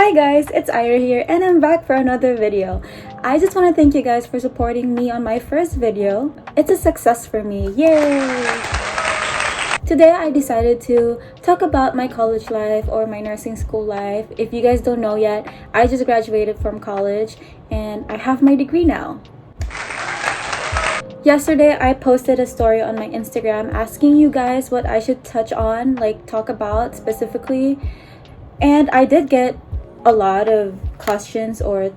Hi guys, it's Ira here and I'm back for another video. I just want to thank you guys for supporting me on my first video. It's a success for me, yay! Today I decided to talk about my college life or my nursing school life. If you guys don't know yet, I just graduated from college and I have my degree now. Yesterday, I posted a story on my Instagram asking you guys what I should touch on, like talk about specifically. And I did get a lot of questions or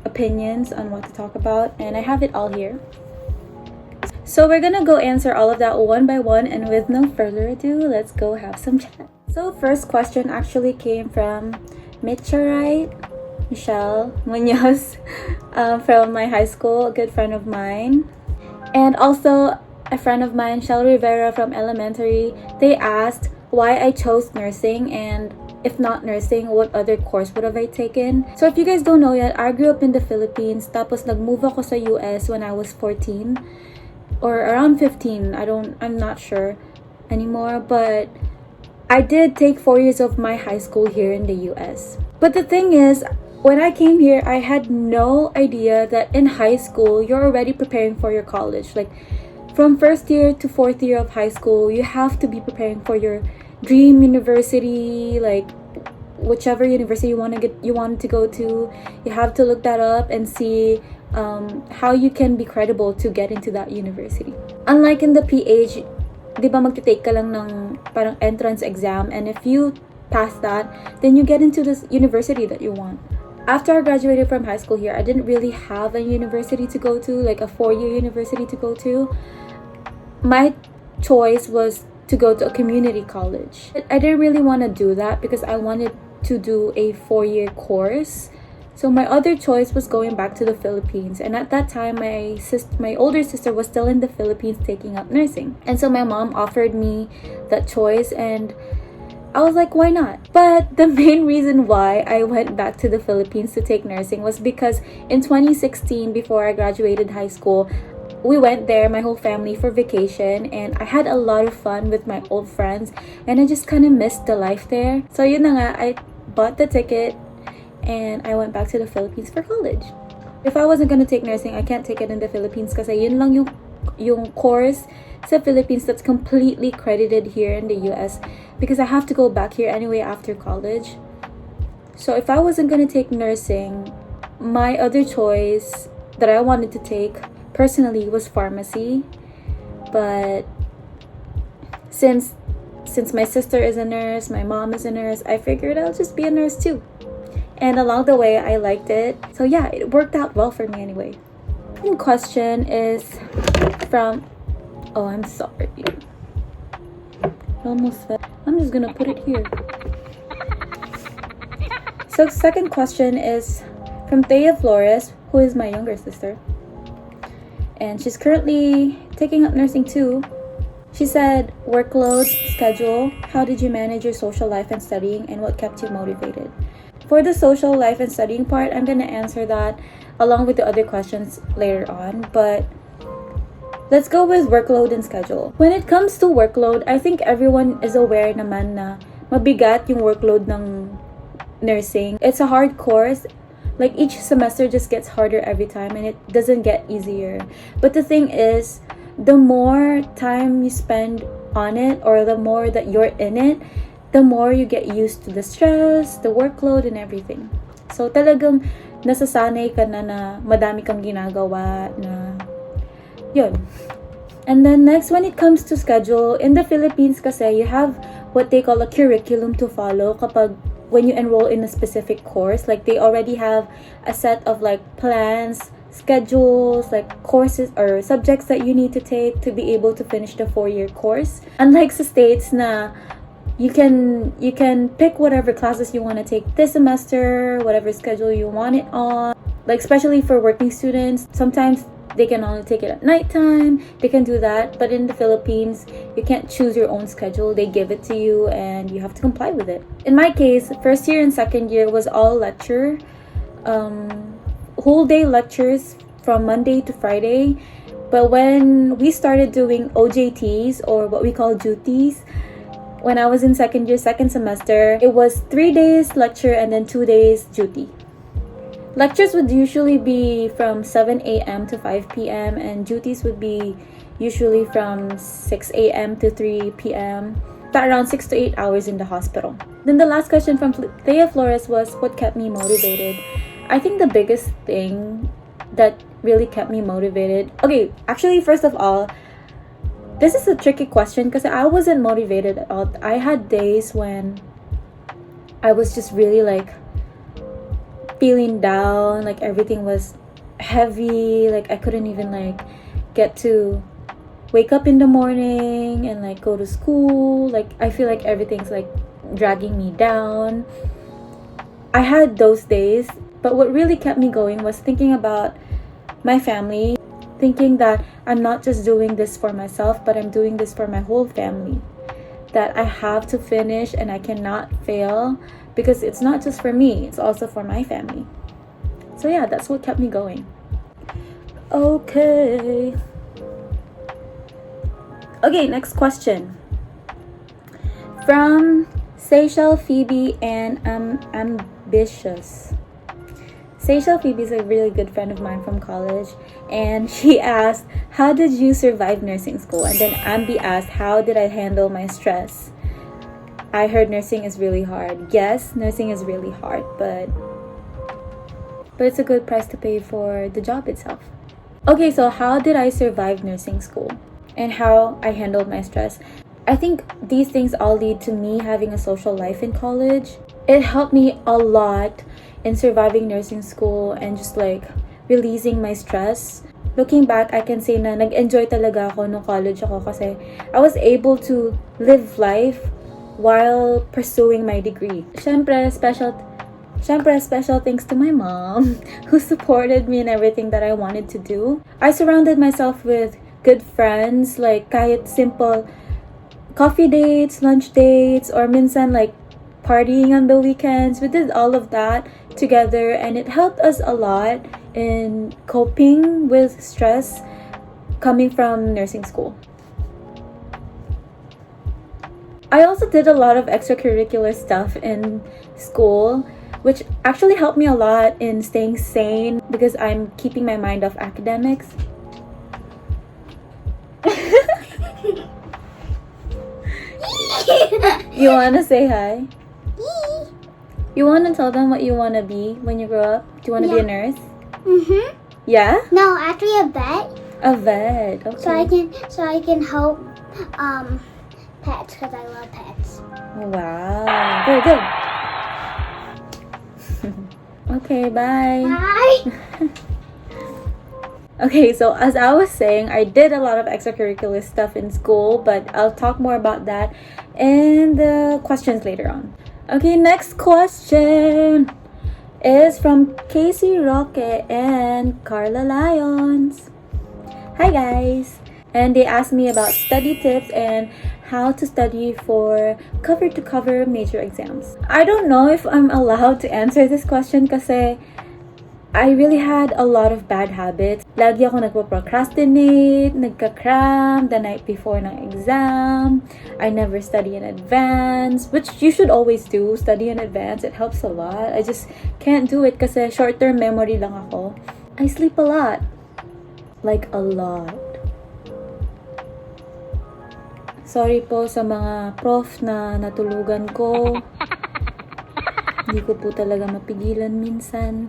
opinions on what to talk about, and I have it all here. So we're gonna go answer all of that one by one, and with no further ado, let's go have some chat. So first question actually came from Michelle Munoz from my high school, a good friend of mine. And also a friend of mine, Shell Rivera from elementary. They asked why I chose nursing, and if not nursing, what other course would have I taken? So if you guys don't know yet, I grew up in the Philippines. Tapos nag-move ako sa US when I was 14 or around 15. I'm not sure anymore, but I did take 4 years of my high school here in the US. But the thing is, when I came here, I had no idea that in high school, you're already preparing for your college. Like, from first year to fourth year of high school, you have to be preparing for your dream university, like whichever university you wanted to go to. You have to look that up and see how you can be credible to get into that university. Unlike in the PH, di ba magte-take ka lang ng parang entrance exam, and if you pass that, then you get into this university that you want. After I graduated from high school here, I didn't really have a university to go to, like a 4-year university to go to. My choice was to go to a community college. I didn't really want to do that because I wanted to do a 4-year course. So my other choice was going back to the Philippines. And at that time, my older sister was still in the Philippines taking up nursing. And so my mom offered me that choice, and I was like, why not? But the main reason why I went back to the Philippines to take nursing was because in 2016, before I graduated high school, we went there, my whole family, for vacation, and I had a lot of fun with my old friends, and I just kind of missed the life there. So yun na nga, I bought the ticket and I went back to the Philippines for college. If I wasn't gonna take nursing, I can't take it in the Philippines kasi yun lang yung course sa Philippines that's completely credited here in the US, because I have to go back here anyway after college. So if I wasn't gonna take nursing, my other choice that I wanted to take personally was pharmacy. But since my sister is a nurse, my mom is a nurse, I figured I'll just be a nurse too. And along the way, I liked it. So yeah, it worked out well for me anyway. The question is from, oh, I'm sorry. It almost fell. I'm just gonna put it here. So second question is from Thea Flores, who is my younger sister. And she's currently taking up nursing too. She said, workload, schedule, how did you manage your social life and studying, and what kept you motivated? For the social life and studying part, I'm gonna answer that along with the other questions later on, but let's go with workload and schedule. When it comes to workload, I think everyone is aware naman na mabigat yung workload ng nursing. It's a hard course. Like, each semester just gets harder every time, and it doesn't get easier. But the thing is, the more time you spend on it, or the more that you're in it, the more you get used to the stress, the workload, and everything. So talagang nasasanay ka na madami kang ginagawa na yun. And then next, when it comes to schedule, in the Philippines kasi, you have what they call a curriculum to follow when you enroll in a specific course. Like, they already have a set of like plans, schedules, like courses or subjects that you need to take to be able to finish the 4-year course. Unlike sa States na you can pick whatever classes you want to take this semester, whatever schedule you want it on. Like, especially for working students, sometimes they can only take it at nighttime. They can do that. But in the Philippines, you can't choose your own schedule. They give it to you and you have to comply with it. In my case, first year and second year was all lecture. Whole day lectures from Monday to Friday. But when we started doing OJTs, or what we call duties, when I was in second year, second semester, it was 3 days lecture and then 2 days duty. Lectures would usually be from 7 a.m. to 5 p.m. and duties would be usually from 6 a.m. to 3 p.m. Around 6 to 8 hours in the hospital. Then the last question from Thea Flores was, what kept me motivated? I think the biggest thing that really kept me motivated... Okay, actually, first of all, this is a tricky question because I wasn't motivated at all. I had days when I was just really like feeling down, like everything was heavy, like I couldn't even like get to wake up in the morning and like go to school. Like I feel like everything's like dragging me down. I had those days, but what really kept me going was thinking about my family, thinking that I'm not just doing this for myself, but I'm doing this for my whole family, that I have to finish and I cannot fail because it's not just for me, it's also for my family. So yeah, that's what kept me going. Okay, next question. From Seychelle Phoebe and Ambitious. Seychelle Phoebe is a really good friend of mine from college, and she asked, how did you survive nursing school? And then Ambi asked, how did I handle my stress? I heard nursing is really hard. Yes, nursing is really hard, but it's a good price to pay for the job itself. Okay, so how did I survive nursing school and how I handled my stress? I think these things all lead to me having a social life in college. It helped me a lot in surviving nursing school and just like releasing my stress. Looking back, I can say na nag-enjoy talaga ako nung college ako kasi I was able to live life while pursuing my degree. Syempre, special thanks to my mom who supported me in everything that I wanted to do. I surrounded myself with good friends, like kahit simple coffee dates, lunch dates, or minsan like partying on the weekends. We did all of that together and it helped us a lot in coping with stress coming from nursing school. I also did a lot of extracurricular stuff in school, which actually helped me a lot in staying sane because I'm keeping my mind off academics. You wanna say hi? You wanna tell them what you wanna be when you grow up? Do you wanna be a nurse? Mm-hmm. Yeah? No, actually a vet. A vet, okay. So I can help pets because I love pets. Wow, very good. Okay, bye. Bye. Okay, so as I was saying, I did a lot of extracurricular stuff in school, but I'll talk more about that in the questions later on. Okay, next question is from Casey Roque and Carla Lyons. Hi guys! And they asked me about study tips and how to study for cover-to-cover major exams. I don't know if I'm allowed to answer this question kasi I really had a lot of bad habits. Lagi ako nagpo-procrastinate, nagka-cram the night before ng exam. I never study in advance, which you should always do, study in advance. It helps a lot. I just can't do it kasi short-term memory lang ako. I sleep a lot. Like a lot. Sorry po sa mga prof na natulugan ko. Hindi ko po talaga mapigilan minsan.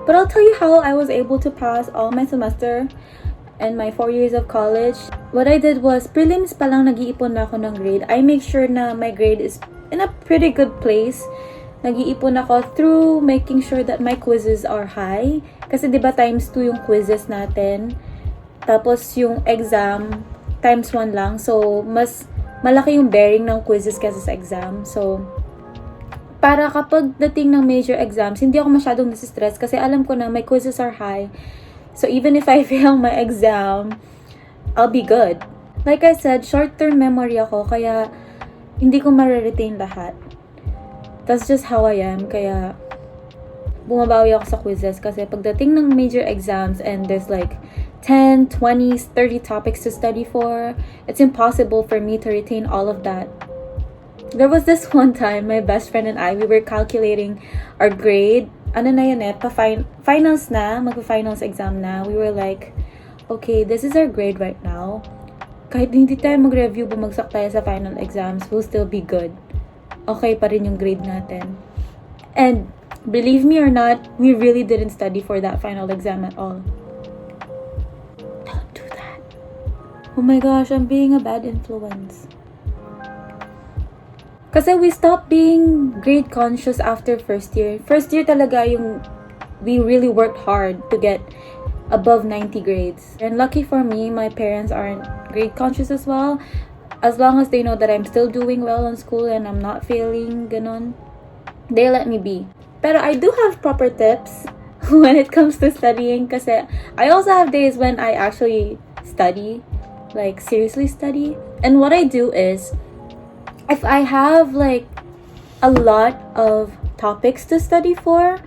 But I'll tell you how I was able to pass all my semester and my 4 years of college. What I did was, prelims pa lang nag-iipon na ako ng grade. I make sure na my grade is in a pretty good place. Nag-iipon ako through making sure that my quizzes are high. Kasi diba times 2 yung quizzes natin. Tapos yung exam, times 1 lang. So, mas malaki yung bearing ng quizzes kaysa sa exam. So, para kapag dating ng major exams, hindi ako masyadong nasistress kasi alam ko na my quizzes are high. So even if I fail my exam, I'll be good. Like I said, short-term memory ako, kaya hindi ko ma-retain lahat. That's just how I am. Kaya bumabawi ako sa quizzes kasi pagdating ng major exams and there's like 10, 20, 30 topics to study for, it's impossible for me to retain all of that. There was this one time, my best friend and I, we were calculating our grade. Ano na yun finals na, magpa-finals exam na. We were like, okay, this is our grade right now. Kahit hindi tayo mag-review, bumagsak tayo sa final exams, we'll still be good. Okay pa rin yung grade natin. And believe me or not, we really didn't study for that final exam at all. Don't do that. Oh my gosh, I'm being a bad influence. Kasi we stopped being grade conscious after first year. First year talaga yung we really worked hard to get above 90 grades. And lucky for me, my parents aren't grade conscious as well. As long as they know that I'm still doing well in school and I'm not failing, ganon, they let me be. Pero I do have proper tips when it comes to studying kasi I also have days when I actually study, like seriously study. And what I do is, if I have like a lot of topics to study for,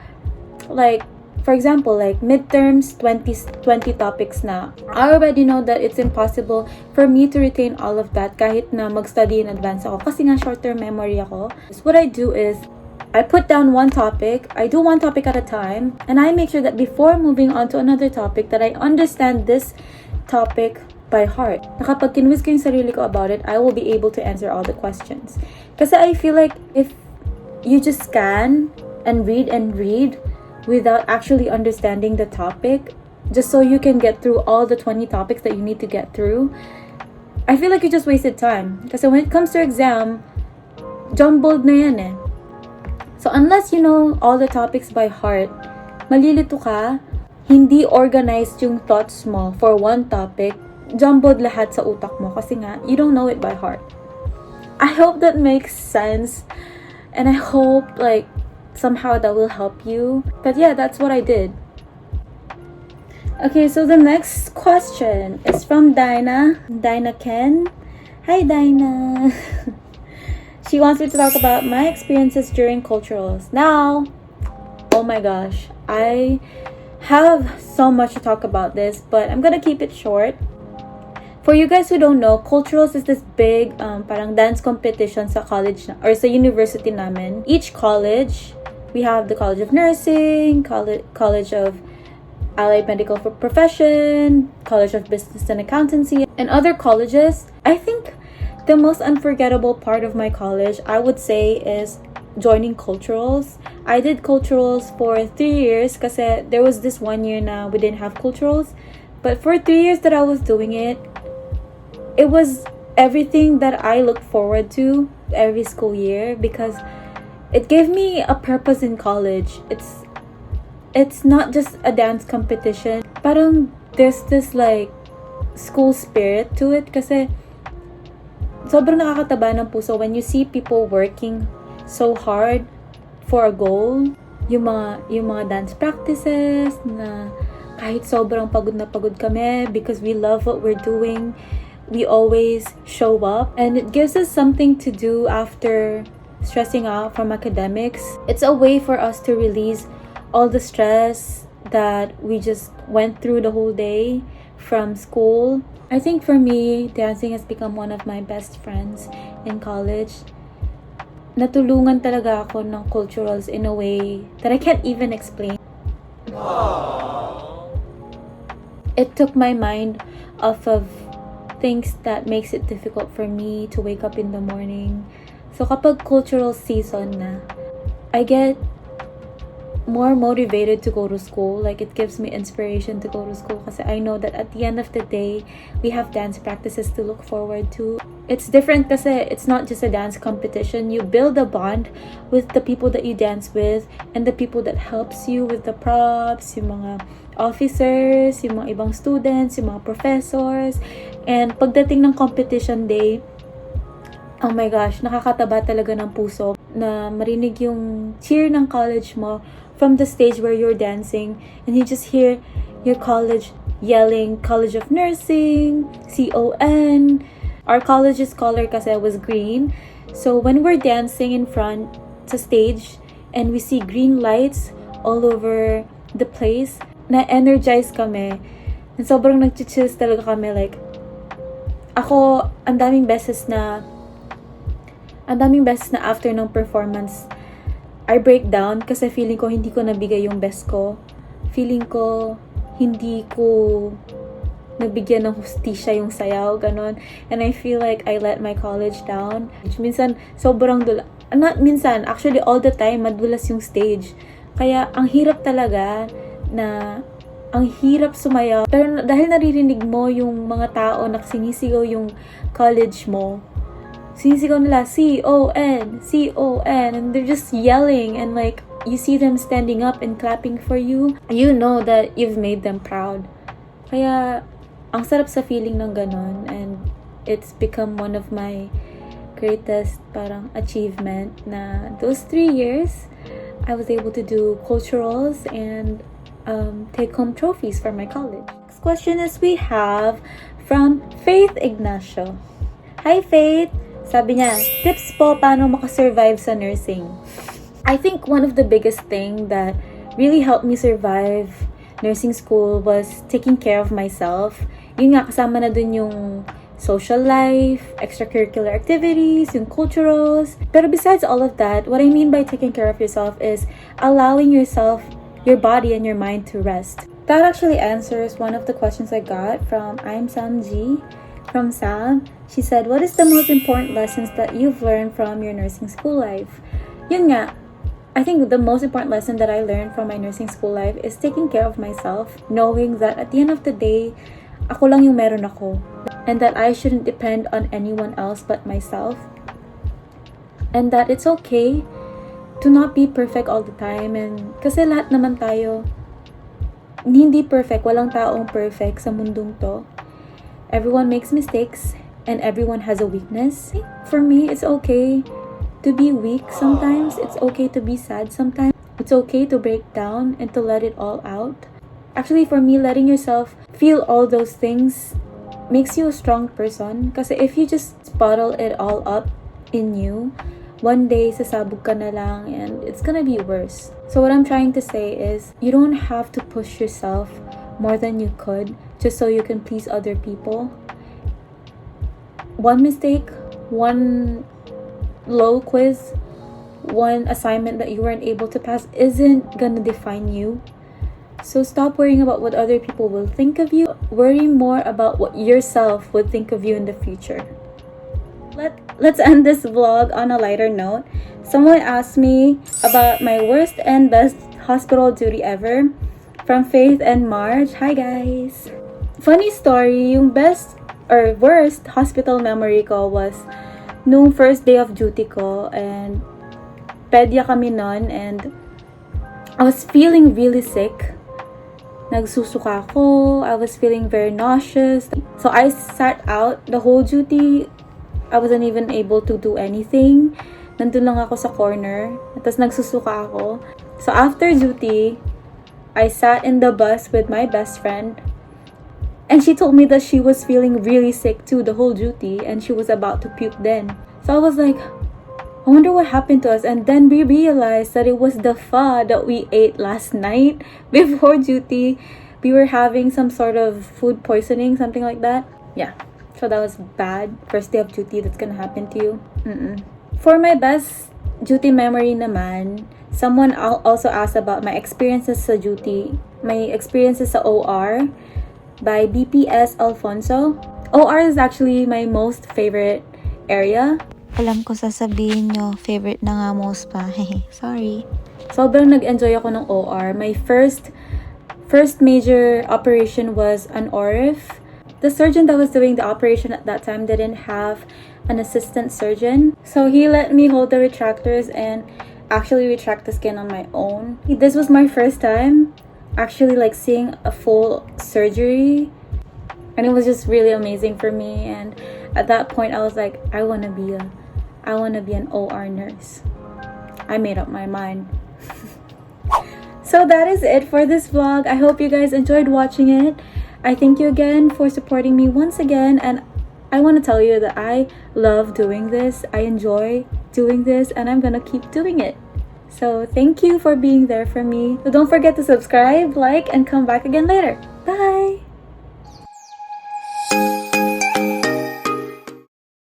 like for example, like midterms, 20 topics na, I already know that it's impossible for me to retain all of that kahit na mag-study in advance ako kasi nga short-term memory ako. So what I do is, I put down one topic, I do one topic at a time, and I make sure that before moving on to another topic that I understand this topic by heart. Na kapag kinwiz ko yung sarili ko about it, I will be able to answer all the questions. Kasi I feel like if you just scan and read without actually understanding the topic, just so you can get through all the 20 topics that you need to get through, I feel like you just wasted time. Kasi when it comes to exam, jumbled na yan eh. So unless you know all the topics by heart, malilito ka, hindi organized yung thoughts mo for one topic, jumbled lahat sa utak mo kasi nga, you don't know it by heart. I hope that makes sense, and I hope like somehow that will help you. But yeah, that's what I did. Okay, so the next question is from Dinah Ken. Hi Dinah. She wants me to talk about my experiences during culturals. Now, oh my gosh, I have so much to talk about this, but I'm gonna keep it short. For you guys who don't know, culturals is this big parang dance competition sa college or sa university namin. Each college, we have the College of Nursing, College of Allied Medical Profession, College of Business and Accountancy, and other colleges. I think the most unforgettable part of my college, I would say, is joining culturals. I did culturals for 3 years kasi there was this 1 year na we didn't have culturals. But for 3 years that I was doing it, it was everything that I look forward to every school year because it gave me a purpose in college. It's not just a dance competition. Parang there's this like school spirit to it kasi sobrang nakakataba ng puso when you see people working so hard for a goal. Yung mga dance practices na kahit sobrang pagod na pagod kami because we love what we're doing, we always show up, and it gives us something to do after stressing out from academics. It's a way for us to release all the stress that we just went through the whole day from school. I think for me, dancing has become one of my best friends in college. Natulungan talaga ako ng culturals in a way that I can't even explain. It took my mind off of things that makes it difficult for me to wake up in the morning. So kapag cultural season na, I get more motivated to go to school. Like it gives me inspiration to go to school kasi I know that at the end of the day, we have dance practices to look forward to. It's different kasi it's not just a dance competition. You build a bond with the people that you dance with and the people that helps you with the props, yung mga officers, yung mga ibang students, yung mga professors. And pagdating ng competition day, oh my gosh, nakakataba talaga ng puso na marinig yung cheer ng college mo from the stage where you're dancing, and you just hear your college yelling, College of Nursing, CON. Our college's color kasi was green. So when we're dancing in front sa stage and we see green lights all over the place. Na-energize kami. And sobrang nag-chills talaga kami. Like, ako, ang daming beses na after ng performance, I break down kasi feeling ko hindi ko nabigay yung best ko. Feeling ko hindi ko nabigyan ng hustisya yung sayaw, ganon. And I feel like I let my college down. Minsan, sobrang not minsan, actually all the time, madulas yung stage. Kaya, ang hirap talaga ang hirap sumayaw. Pero dahil naririnig mo yung mga tao na sinisigaw yung college mo, sinisigaw nila, C-O-N, C-O-N, and they're just yelling, and like, you see them standing up and clapping for you, you know that you've made them proud. Kaya, ang sarap sa feeling ng ganon, and it's become one of my greatest parang achievement na those 3 years, I was able to do culturals and take home trophies for my college. Next question is we have from Faith Ignacio. Hi Faith! Sabi niya, tips po paano makasurvive sa nursing. I think one of the biggest thing that really helped me survive nursing school was taking care of myself. Yun nga, kasama na dun yung social life, extracurricular activities, yung culturals. Pero besides all of that, what I mean by taking care of yourself is allowing yourself, your body and your mind to rest. That actually answers one of the questions I got from I'm Sam G. From Sam, she said, what is the most important lessons that you've learned from your nursing school life? Yun nga, I think the most important lesson that I learned from my nursing school life is taking care of myself, knowing that at the end of the day, ako lang yung meron ako, and that I shouldn't depend on anyone else but myself, and that it's okay to not be perfect all the time. And kasi lahat naman tayo hindi perfect, walang taong perfect sa mundong to. Everyone makes mistakes and everyone has a weakness. For me, it's okay to be weak sometimes. It's okay to be sad sometimes. It's okay to break down and to let it all out. Actually, for me, letting yourself feel all those things makes you a strong person. Kasi if you just bottle it all up in you, one day, sasabog ka na lang and it's gonna be worse. So what I'm trying to say is, you don't have to push yourself more than you could just so you can please other people. One mistake, one low quiz, one assignment that you weren't able to pass isn't gonna define you. So stop worrying about what other people will think of you. Worry more about what yourself would think of you in the future. Let's end this vlog on a lighter note. Someone asked me about my worst and best hospital duty ever from Faith and Marge. Hi guys! Funny story, yung best or worst hospital memory ko was nung first day of duty ko, and pedya kami nun, and I was feeling really sick. Nagsusuka ako. I was feeling very nauseous. So I sat out the whole duty. I wasn't even able to do anything. Nandun lang ako sa corner. Tapos nagsusuka ako. So after duty, I sat in the bus with my best friend. And she told me that she was feeling really sick too the whole duty. And she was about to puke then. So I was like, I wonder what happened to us. And then we realized that it was the pho that we ate last night before duty. We were having some sort of food poisoning, something like that. Yeah, so that was bad. First day of duty, that's gonna happen to you. For my best duty memory naman, someone also asked about my experiences sa duty. My experiences sa OR by BPS Alfonso. OR is actually my most favorite area. Alam ko sasabihin nyo, favorite na nga most pa. Sorry. Sobrang nag-enjoy ako ng OR. My first major operation was an ORIF. The surgeon that was doing the operation at that time didn't have an assistant surgeon. So he let me hold the retractors and actually retract the skin on my own. This was my first time actually like seeing a full surgery. And it was just really amazing for me. And at that point, I was like, I want to be an OR nurse. I made up my mind. So that is it for this vlog. I hope you guys enjoyed watching it. I thank you again for supporting me once again. And I want to tell you that I love doing this. I enjoy doing this and I'm gonna keep doing it. So thank you for being there for me. So don't forget to subscribe, like, and come back again later. Bye!